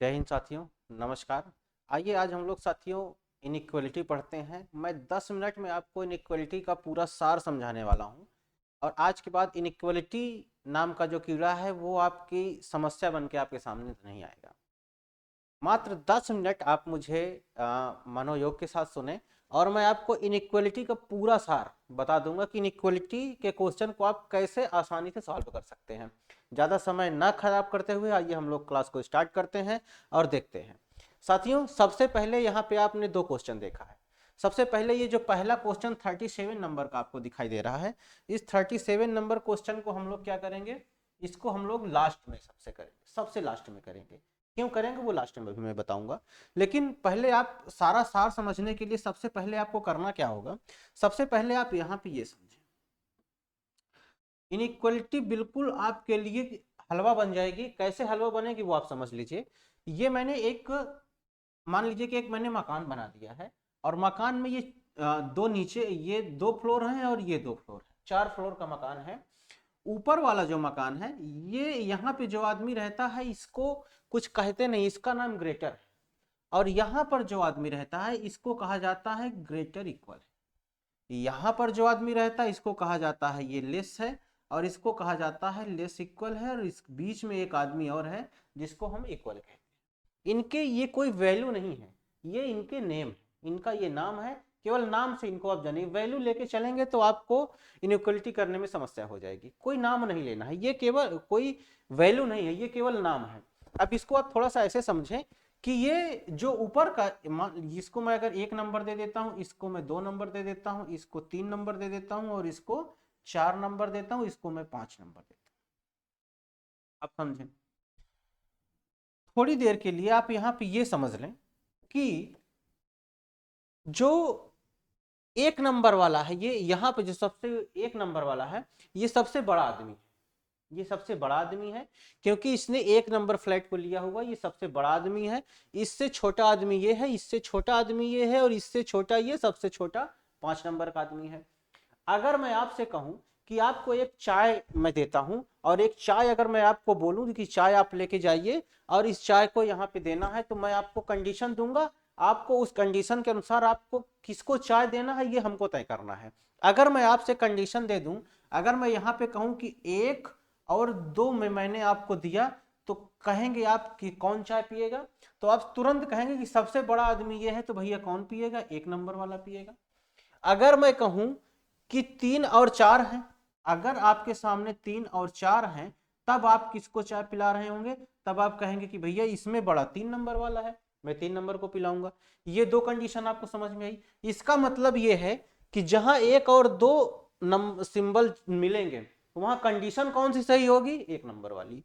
जय हिंद साथियों। नमस्कार। आइए आज हम लोग साथियों इनइक्वलिटी पढ़ते हैं। मैं 10 मिनट में आपको इनइक्वलिटी का पूरा सार समझाने वाला हूं और आज के बाद इनइक्वलिटी नाम का जो कीड़ा है वो आपकी समस्या बन के आपके सामने नहीं आएगा। मात्र 10 मिनट आप मुझे मनोयोग के साथ सुने और मैं आपको इनइक्वलिटी का पूरा सार बता दूंगा कि इनइक्वलिटी के क्वेश्चन को आप कैसे आसानी से सॉल्व कर सकते हैं। ज़्यादा समय ना खराब करते हुए आइए हम लोग क्लास को स्टार्ट करते हैं और देखते हैं। साथियों, सबसे पहले यहाँ पे आपने दो क्वेश्चन देखा है। सबसे पहले ये जो पहला क्वेश्चन 37 नंबर का आपको दिखाई दे रहा है, इस 37 नंबर क्वेश्चन को हम लोग क्या करेंगे, इसको हम लोग लास्ट में सबसे करेंगे, सबसे लास्ट में करेंगे। क्यों करेंगे वो लास्ट में भी मैं बताऊंगा, लेकिन पहले आप सारा सार समझने के लिए सबसे पहले आपको करना क्या होगा। सबसे पहले आप यहाँ पे ये समझें, इनइक्वलिटी बिल्कुल आपके लिए हलवा बन जाएगी। कैसे हलवा बनेगी वो आप समझ लीजिए। ये मैंने एक, मान लीजिए कि एक मैंने मकान बना दिया है और मकान में ये दो नीचे, ये 2 फ्लोर हैं और ये 2 फ्लोर है, 4 फ्लोर का मकान है। ऊपर वाला जो मकान है, ये यहाँ पे जो आदमी रहता है इसको कुछ कहते नहीं, इसका नाम ग्रेटर है। और यहाँ पर जो आदमी रहता है इसको कहा जाता है ग्रेटर इक्वल है। यहाँ पर जो आदमी रहता है इसको कहा जाता है ये लेस है, और इसको कहा जाता है लेस इक्वल है, और इस बीच में एक आदमी और है जिसको हम इक्वल कहते हैं। इनके ये कोई वैल्यू नहीं है, ये इनके नेम है, इनका ये नाम है। केवल नाम से इनको आप जानिए, वैल्यू लेके चलेंगे तो आपको इनइक्वलिटी करने में समस्या हो जाएगी। कोई नाम नहीं लेना है, ये केवल कोई वैल्यू नहीं है, ये केवल नाम है। अब इसको आप थोड़ा सा ऐसे समझें कि ये जो ऊपर का, इसको मैं अगर 1 नंबर दे देता हूं, इसको मैं 2 नंबर दे देता हूं, इसको 3 नंबर दे देता हूं और इसको 4 नंबर देता हूं, इसको मैं 5 नंबर देता हूं। आप समझें, थोड़ी देर के लिए आप यहाँ पे ये समझ लें कि जो 1 नंबर वाला है, ये यहाँ पे जो सबसे 1 नंबर वाला है, ये सबसे बड़ा आदमी है। ये सबसे बड़ा आदमी है क्योंकि इसने 1 नंबर फ्लैट को लिया हुआ, ये सबसे बड़ा आदमी है। इससे छोटा आदमी ये है, इससे छोटा आदमी ये है, और इससे छोटा ये, सबसे छोटा 5 नंबर का आदमी है। अगर मैं आपसे कहूं कि आपको एक चाय मैं देता हूं, और एक चाय अगर मैं आपको बोलूं कि चाय आप लेके जाइए और इस चाय को यहाँ पे देना है, तो मैं आपको कंडीशन दूंगा। आपको उस कंडीशन के अनुसार आपको किसको चाय देना है ये हमको तय करना है। अगर मैं आपसे कंडीशन दे दूं, अगर मैं यहाँ पे कहूं कि 1 और 2 में मैंने आपको दिया, तो कहेंगे आप कि कौन चाय पिएगा, तो आप तुरंत कहेंगे कि सबसे बड़ा आदमी ये है, तो भैया कौन पिएगा, 1 नंबर वाला पिएगा। अगर मैं कहूं कि 3 और 4 हैं, अगर आपके सामने 3 और 4 हैं, तब आप किसको चाय पिला रहे होंगे, तब आप कहेंगे कि भैया इसमें बड़ा 3 नंबर वाला है, मैं 3 नंबर को पिलाऊंगा। ये दो कंडीशन आपको समझ में आई। इसका मतलब ये है कि जहां 1 और 2 सिंबल मिलेंगे, वहां कंडीशन कौन सी सही होगी, 1 नंबर वाली।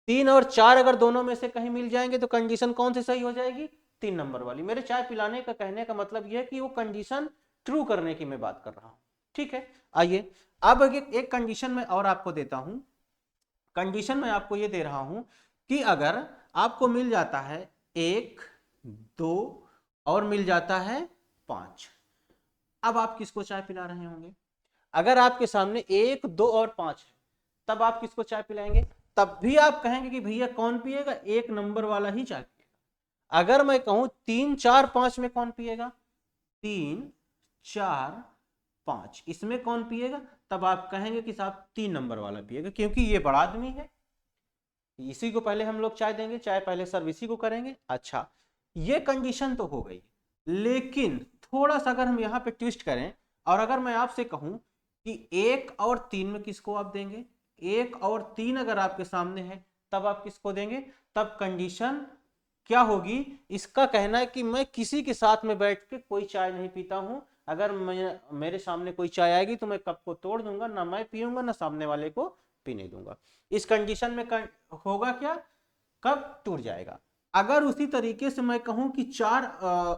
3 और 4 अगर दोनों में से कहीं मिल जाएंगे तो कंडीशन कौन सी सही हो जाएगी, 3 नंबर वाली। मेरे चाय पिलाने का कहने का मतलब यह है कि वो कंडीशन ट्रू करने की मैं बात कर रहा हूं। ठीक है, आइए अब एक कंडीशन में और आपको देता हूं। कंडीशन में आपको ये दे रहा हूं कि अगर आपको मिल जाता है 1, 2 और मिल जाता है 5, अब आप किसको चाय पिला रहे होंगे। अगर आपके सामने 1, 2 और 5 है, तब आप किसको चाय पिलाएंगे, तब भी आप कहेंगे कि भैया कौन पिएगा, 1 नंबर वाला ही चाय पिएगा। अगर मैं कहूं 3, 4, 5 में कौन पिएगा, 3, 4, 5 इसमें कौन पिएगा, तब आप कहेंगे कि साहब 3 नंबर वाला पिएगा, क्योंकि ये बड़ा आदमी है, इसी को पहले हम लोग चाय देंगे, चाय पहले सर्व इसी को करेंगे। अच्छा, ये कंडीशन तो हो गई, लेकिन थोड़ा सा अगर हम यहाँ पे ट्विस्ट करें और अगर मैं आपसे कहूं कि 1 और 3 में किसको आप देंगे, 1 और 3 अगर आपके सामने है, तब आप किसको देंगे, तब कंडीशन क्या होगी। इसका कहना है कि मैं किसी के साथ में बैठ के कोई चाय नहीं पीता हूं, अगर मेरे सामने कोई चाय आएगी तो मैं कप को तोड़ दूंगा, ना मैं पीऊंगा ना सामने वाले को पीने दूंगा। इस कंडीशन में होगा क्या, कब टूट जाएगा। अगर उसी तरीके से मैं कहूं कि 4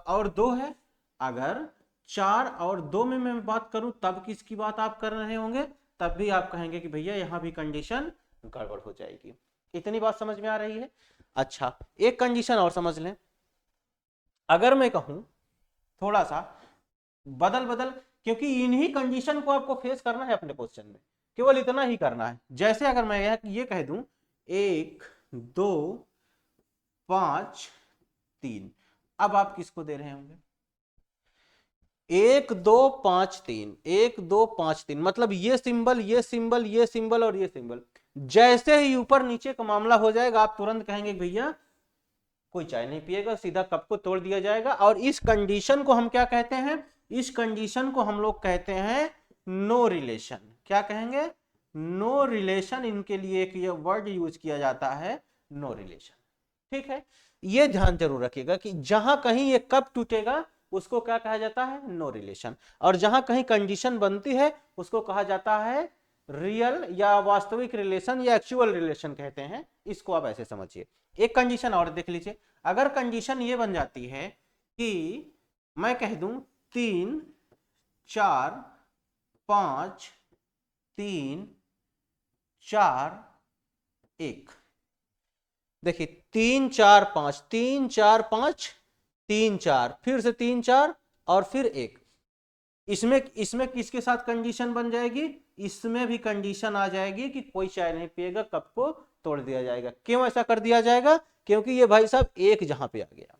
और 2 है, अगर 4 और 2 में मैं बात करूं, तब किसकी बात आप कर रहे होंगे, तब भी आप कहेंगे कि भैया यहां भी कंडीशन गड़बड़ हो जाएगी। इतनी बात समझ में आ रही है। अच्छा, एक कंडीशन और समझ लें। अगर मैं कहूं थोड़ा सा बदल बदल, क्योंकि इन्हीं कंडीशन को आपको फेस करना है अपने क्वेश्चन में, केवल इतना ही करना है। जैसे अगर मैं ये कह दूं 1, 2, 5 3। अब आप किसको दे रहे होंगे? 1 2 5 3, 1 2 5 3, मतलब ये सिंबल, ये सिंबल, ये सिंबल और ये सिंबल। जैसे ही ऊपर नीचे का मामला हो जाएगा आप तुरंत कहेंगे भैया कोई चाय नहीं पिएगा, सीधा कप को तोड़ दिया जाएगा। और इस कंडीशन को हम क्या कहते हैं? इस कंडीशन को हम लोग कहते हैं नो रिलेशन। क्या कहेंगे? No relation. इनके लिए एक ये वर्ड यूज किया जाता है, नो रिलेशन। ठीक है, ये ध्यान जरूर रखिएगा कि जहां कहीं ये कप टूटेगा उसको क्या कहा जाता है? No relation. और जहां कहीं कंडीशन बनती है उसको कहा जाता है रियल या वास्तविक रिलेशन या एक्चुअल रिलेशन कहते हैं। इसको आप ऐसे समझिए। एक कंडीशन और देख लीजिए। अगर कंडीशन ये बन जाती है कि मैं कह दूं 3 4 5 3 4 1, देखिए 3 4 5, 3 4 5 3 4, फिर से 3 4 और फिर 1। इसमें किसके साथ कंडीशन बन जाएगी? इसमें भी कंडीशन आ जाएगी कि कोई चाय नहीं पिएगा, कप को तोड़ दिया जाएगा। क्यों ऐसा कर दिया जाएगा? क्योंकि ये भाई साहब एक जहां पे आ गया,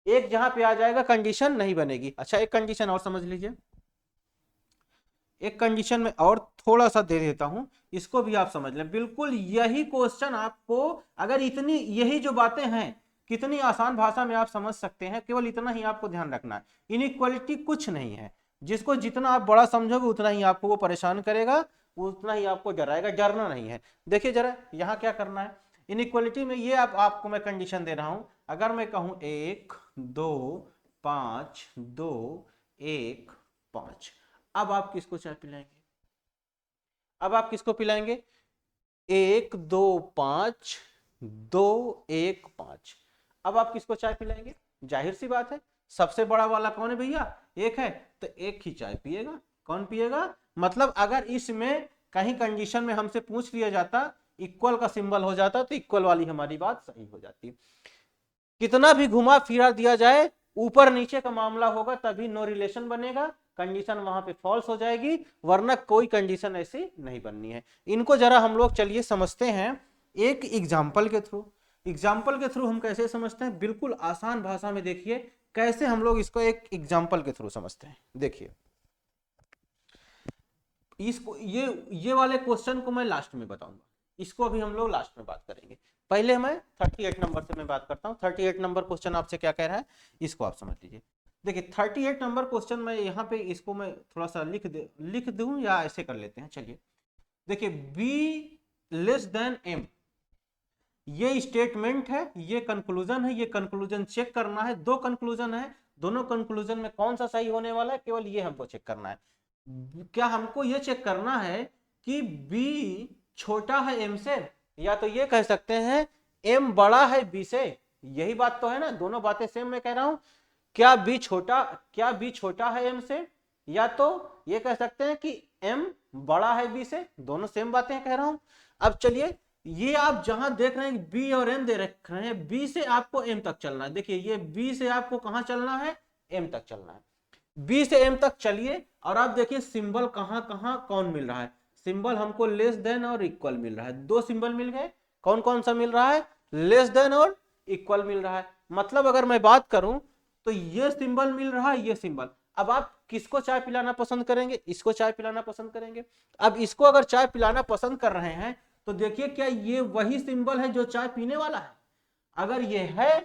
एक जहां पे आ जाएगा कंडीशन नहीं बनेगी। अच्छा, एक कंडीशन और समझ लीजिए। एक कंडीशन में और थोड़ा सा दे देता हूं, इसको भी आप समझ लें। बिल्कुल यही क्वेश्चन आपको, अगर इतनी यही जो बातें हैं कितनी आसान भाषा में आप समझ सकते हैं, केवल इतना ही आपको ध्यान रखना है। इनइक्वालिटी कुछ नहीं है, जिसको जितना आप बड़ा समझोगे उतना ही आपको वो परेशान करेगा, उतना ही आपको डराएगा। डरना नहीं है। देखिए जरा यहाँ क्या करना है। इनइक्वालिटी में ये आपको मैं कंडीशन दे रहा हूं। अगर मैं कहूं 1 2 5 2 1 5, अब आप किसको चाय पिलाएंगे? अब आप किसको पिलाएंगे? 1 2 5 2 1 5। अब आप किसको चाय पिलाएंगे? जाहिर सी बात है, सबसे बड़ा वाला कौन है भैया? एक है, तो एक ही चाय पिएगा। कौन पिएगा? मतलब अगर इसमें कहीं कंडीशन में हमसे पूछ लिया जाता, इक्वल का सिंबल हो जाता, तो इक्वल वाली हमारी बात सही हो जाती। कितना भी घुमा फिरा दिया जाए, ऊपर नीचे का मामला होगा तभी नो रिलेशन बनेगा, कंडीशन वहां पे फॉल्स हो जाएगी, वरना कोई कंडीशन ऐसी नहीं बननी है। इनको जरा हम लोग चलिए समझते हैं एक एग्जाम्पल के थ्रू। एग्जाम्पल के थ्रू हम कैसे समझते हैं? बिल्कुल आसान भाषा में देखिए कैसे हम लोग इसको एक एग्जाम्पल के थ्रू समझते हैं। देखिए इसको, ये वाले क्वेश्चन को मैं लास्ट में बताऊंगा, इसको अभी हम लोग लास्ट में बात करेंगे। पहले मैं 38 नंबर से मैं बात करता हूं। 38 नंबर क्वेश्चन आपसे क्या कह रहा है, इसको आप समझ लीजिए। देखिए 38 नंबर क्वेश्चन में यहाँ पे इसको मैं थोड़ा सा लिख दूं या ऐसे कर लेते हैं। चलिए देखिए, बी लेस देन एम, ये स्टेटमेंट है, ये कंक्लूजन है। ये कंक्लूजन चेक करना है। दो कंक्लूजन है, दोनों कंक्लूजन में कौन सा सही होने वाला है, केवल ये हमको चेक करना है। क्या हमको ये चेक करना है कि बी छोटा है एम से, या तो ये कह सकते हैं एम बड़ा है बी से। यही बात तो है ना, दोनों बातें सेम मैं कह रहा हूं। क्या बी छोटा है एम से, या तो ये कह सकते हैं कि एम बड़ा है बी से। दोनों सेम बातें कह रहा हूं। अब चलिए, ये आप जहां देख रहे हैं बी और एम दे रख रहे हैं, बी से आपको एम तक चलना है। देखिए ये बी से आपको कहां चलना है? एम तक चलना है। बी से एम तक चलिए और आप देखिए सिंबल कहां कहां कौन मिल रहा है। सिंबल हमको लेस देन और इक्वल मिल रहा है। दो सिंबल मिल गए। कौन कौन सा मिल रहा है? लेस देन और इक्वल मिल रहा है। मतलब अगर मैं बात करूं तो ये सिंबल मिल रहा है, ये सिंबल। अब आप किसको चाय पिलाना पसंद करेंगे? इसको चाय पिलाना पसंद करेंगे। अब इसको अगर चाय पिलाना पसंद कर रहे हैं तो देखिए क्या ये वही सिंबल है जो चाय पीने वाला है? अगर ये है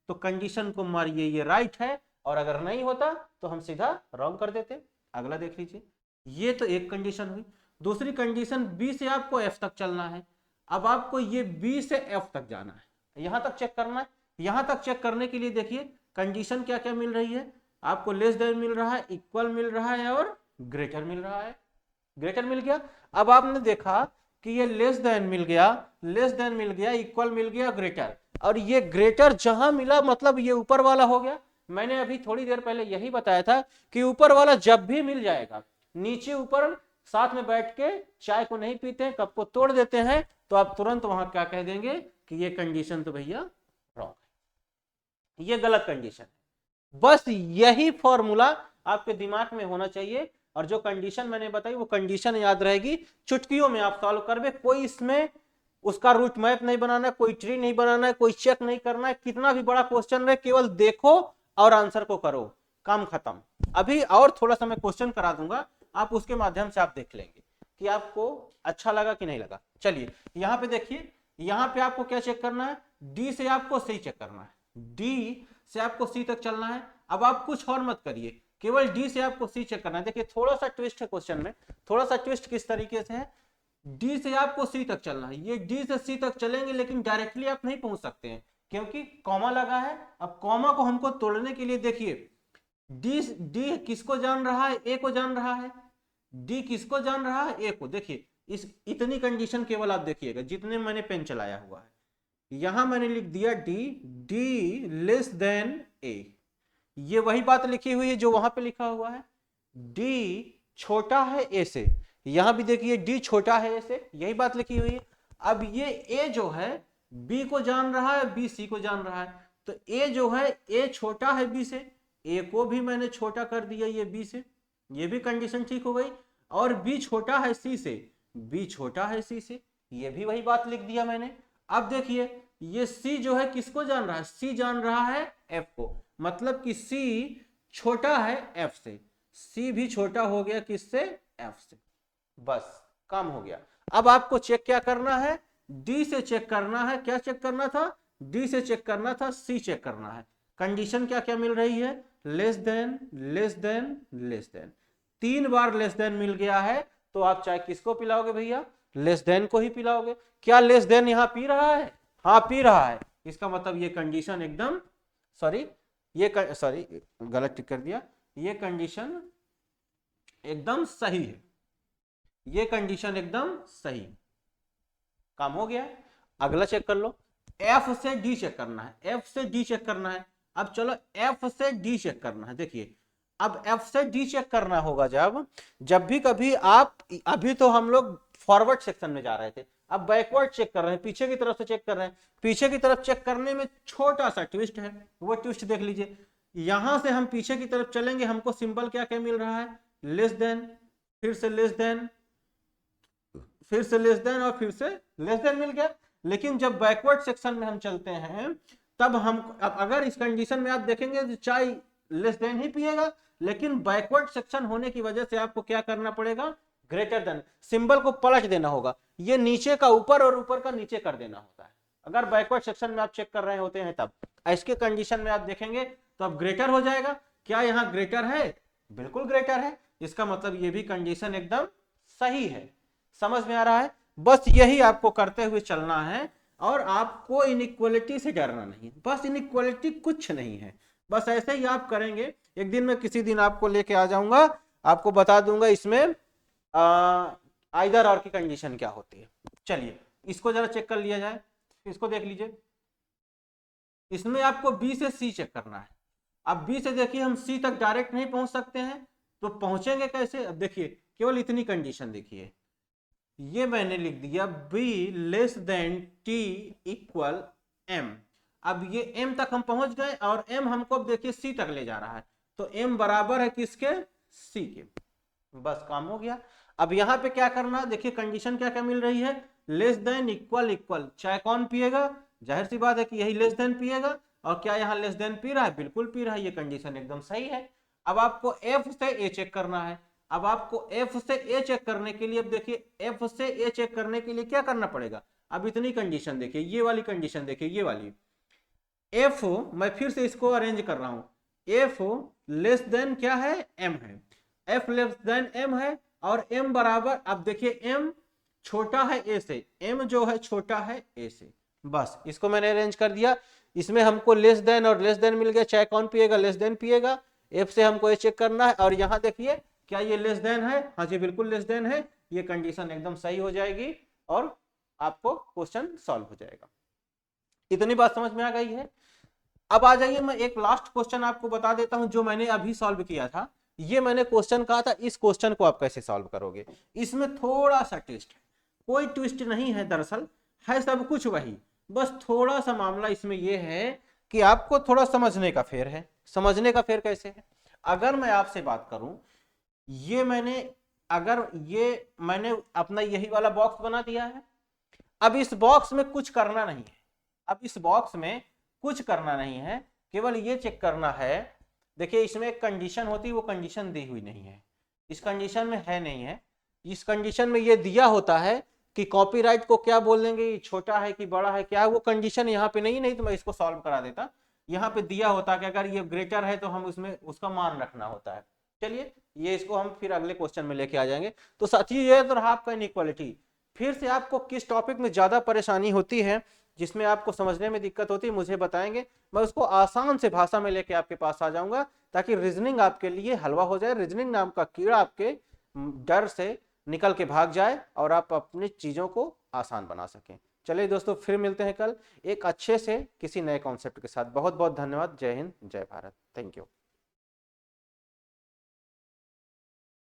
तो कंडीशन को मारिए, ये राइट है, और अगर नहीं होता तो हम सीधा रॉन्ग कर देते। अगला देख लीजिए, ये तो एक कंडीशन हुई। दूसरी कंडीशन, बी से आपको एफ तक चलना है। अब आपको ये बी से एफ तक जाना है, यहां तक चेक करना है। यहां तक चेक करने के लिए देखिए कंडीशन क्या क्या मिल रही है आपको। लेस देन मिल रहा है, इक्वल मिल रहा है और ग्रेटर मिल रहा है। ग्रेटर मिल गया। अब आपने देखा कि ये लेस देन मिल गया, लेस देन मिल गया, इक्वल मिल गया, ग्रेटर। और ये ग्रेटर जहां मिला मतलब ये ऊपर वाला हो गया। मैंने अभी थोड़ी देर पहले यही बताया था कि ऊपर वाला जब भी मिल जाएगा, नीचे ऊपर साथ में बैठ के चाय को नहीं पीते हैं, कप को तोड़ देते हैं, तो आप तुरंत वहां क्या कह देंगे कि ये कंडीशन तो भैया रॉन्ग है, ये गलत कंडीशन है। बस यही फॉर्मूला आपके दिमाग में होना चाहिए, और जो कंडीशन मैंने बताई वो कंडीशन याद रहेगी। चुटकियों में आप सॉल्व करवे, कोई इसमें उसका रूट मैप नहीं बनाना है, कोई ट्री नहीं बनाना है, कोई चेक नहीं करना है, कितना भी बड़ा क्वेश्चन रहे केवल देखो और आंसर को करो, काम खत्म। अभी और थोड़ा सा मैं क्वेश्चन करा दूंगा, आप उसके माध्यम से आप देख लेंगे कि आपको अच्छा लगा कि नहीं लगा। चलिए यहाँ पे देखिए, यहाँ पे आपको क्या चेक करना है, डी से आपको सी चेक करना है, डी से आपको सी तक चलना है। अब आप कुछ और मत करिए, केवल डी से आपको सी चेक करना है। देखिए थोड़ा सा ट्विस्ट है क्वेश्चन में, थोड़ा सा ट्विस्ट किस तरीके से है, डी से आपको सी तक चलना है, ये डी से सी तक चलेंगे लेकिन डायरेक्टली आप नहीं पहुंच सकते हैं क्योंकि कॉमा लगा है। अब कॉमा को हमको तोड़ने के लिए देखिए, डी डी किसको जान रहा है, ए को जान रहा है, डी किसको जान रहा है, ए को। देखिए इस इतनी कंडीशन केवल आप देखिएगा जितने मैंने पेन चलाया हुआ है, यहां मैंने लिख दिया डी, डी लेस देन ए, ये वही बात लिखी हुई है जो वहां पे लिखा हुआ है, डी छोटा है ए से, यहां भी देखिए डी छोटा है ए से, यही बात लिखी हुई है। अब ये ए जो है बी को जान रहा है, बी सी को जान रहा है, तो ए जो है ए छोटा है बी से, ए को भी मैंने छोटा कर दिया ये बी से, ये भी कंडीशन ठीक हो गई। और बी छोटा है सी से, बी छोटा है सी से, ये भी वही बात लिख दिया मैंने। अब देखिए ये सी जो है किसको जान रहा है, सी जान रहा है एफ को, मतलब कि सी छोटा है एफ से, सी भी छोटा हो गया किससे, एफ से, बस काम हो गया। अब आपको चेक क्या करना है, डी से चेक करना है, क्या चेक करना था, डी से चेक करना था, सी चेक करना है। कंडीशन क्या क्या मिल रही है, less than less than less than, 3 बार लेस देन मिल गया है, तो आप चाहे किसको पिलाओगे भैया, लेस देन को ही पिलाओगे। क्या लेस देन यहां पी रहा है, हाँ पी रहा है, इसका मतलब ये कंडीशन एकदम सॉरी गलत टिक कर दिया, ये कंडीशन एकदम सही है, ये कंडीशन एकदम सही, काम हो गया। अगला चेक कर लो, एफ से डी चेक करना है, एफ से डी चेक करना है। अब चलो एफ से डी चेक करना है, देखिए अब एफ से डी चेक करना होगा जब भी कभी आप, अभी तो हम लोग फॉरवर्ड सेक्शन में जा रहे थे, अब बैकवर्ड चेक कर रहे हैं, पीछे की तरफ से चेक कर रहे हैं। पीछे की तरफ चेक करने में छोटा सा ट्विस्ट है, वो ट्विस्ट देख लीजिए। यहां से हम पीछे की तरफ चलेंगे, हमको सिंबल क्या क्या मिल रहा है, लेस देन, फिर से लेस देन, फिर से लेस देन और फिर से लेस देन मिल गया। लेकिन जब बैकवर्ड सेक्शन में हम चलते हैं तब हम, अब अगर इस कंडीशन में आप देखेंगे तो चाय लेस देन ही पिएगा, लेकिन बैकवर्ड सेक्शन होने की वजह से आपको क्या करना पड़ेगा, ग्रेटर देन, सिंबल को पलट देना होगा, ये नीचे का ऊपर और ऊपर का नीचे कर देना होता है अगर बैकवर्ड सेक्शन में आप चेक कर रहे होते हैं तब। इसके कंडीशन में आप देखेंगे तो अब ग्रेटर हो जाएगा, क्या यहाँ ग्रेटर है, बिल्कुल ग्रेटर है, इसका मतलब ये भी कंडीशन एकदम सही है। समझ में आ रहा है, बस यही आपको करते हुए चलना है और आपको इनइक्वालिटी से डरना नहीं, बस इनइक्वालिटी कुछ नहीं है, बस ऐसे ही आप करेंगे। एक दिन मैं किसी दिन आपको लेके आ जाऊंगा, आपको बता दूंगा इसमें आइदर और की कंडीशन क्या होती है। चलिए इसको जरा चेक कर लिया जाए, इसको देख लीजिए, इसमें आपको बी से सी चेक करना है। अब बी से देखिए हम सी तक डायरेक्ट नहीं पहुंच सकते हैं, तो पहुंचेंगे कैसे, अब देखिए केवल इतनी कंडीशन देखिए, ये मैंने लिख दिया b less than t equal m। अब ये m तक हम पहुंच गए और m हमको अब देखिए c तक ले जा रहा है, तो m बराबर है किसके, c के, बस काम हो गया। अब यहां पे क्या करना, देखिए कंडीशन क्या क्या मिल रही है, लेस देन इक्वल इक्वल, चाहे कौन पिएगा, जाहिर सी बात है कि यही लेस देन पिएगा, और क्या यहाँ लेस देन पी रहा है, बिल्कुल पी रहा है, ये कंडीशन एकदम सही है। अब आपको f से a चेक करना है, अब आपको f से a चेक करने के लिए, अब देखिए f से a चेक करने के लिए क्या करना पड़ेगा, अब इतनी कंडीशन देखिए, ये वाली कंडीशन देखिए, ये वाली f, मैं फिर से इसको अरेंज कर रहा हूं, f लेस देन क्या है, m है, f लेस देन m है, और m बराबर, अब देखिए m छोटा है a से, m जो है छोटा है a से, बस इसको मैंने अरेंज कर दिया। इसमें हमको लेस देन और लेस देन मिल गया, चाहे कौन पिएगा, लेस देन पिएगा, f से हमको a चेक करना है, और यहाँ देखिए क्या ये लेस देन है, हाँ जी बिल्कुल लेस देन है, ये कंडीशन एकदम सही हो जाएगी और आपको क्वेश्चन सॉल्व हो जाएगा। इतनी बात समझ में आ गई है। अब आ जाइए, मैं एक लास्ट क्वेश्चन आपको बता देता हूं जो मैंने अभी सॉल्व किया था। ये मैंने क्वेश्चन कहा था, इस क्वेश्चन को आप कैसे सॉल्व करोगे, इसमें थोड़ा सा ट्विस्ट है, कोई ट्विस्ट नहीं है, दरअसल है सब कुछ वही, बस थोड़ा सा मामला इसमें यह है कि आपको थोड़ा समझने का फेर है। समझने का फेर कैसे है, अगर मैं आपसे बात करूं, ये मैंने अपना यही वाला बॉक्स बना दिया है, अब इस बॉक्स में कुछ करना नहीं है, अब इस बॉक्स में कुछ करना नहीं है, केवल ये चेक करना है। देखिए इसमें एक कंडीशन होती है, वो कंडीशन दी हुई नहीं है, इस कंडीशन में है नहीं है। इस कंडीशन में ये दिया होता है कि कॉपीराइट को क्या बोल देंगे, छोटा है कि बड़ा है, क्या है, वो कंडीशन यहाँ पे नहीं तो मैं इसको सॉल्व करा देता। यहाँ पे दिया होता कि अगर ये ग्रेटर है तो हम उसमें उसका मान रखना होता है। चलिए ये इसको हम फिर अगले क्वेश्चन में लेके आ जाएंगे। तो साथियों ये तो रहा आपका इनइक्वालिटी। फिर से आपको किस टॉपिक में ज्यादा परेशानी होती है, जिसमें आपको समझने में दिक्कत होती है, मुझे बताएंगे, मैं उसको आसान से भाषा में लेके आपके पास आ जाऊंगा, ताकि रीजनिंग आपके लिए हलवा हो जाए, रीजनिंग नाम का कीड़ा आपके डर से निकल के भाग जाए और आप अपनी चीजों को आसान बना सकें। चलिए दोस्तों फिर मिलते हैं कल एक अच्छे से किसी नए कॉन्सेप्ट के साथ। बहुत बहुत धन्यवाद। जय हिंद, जय भारत। Thank you.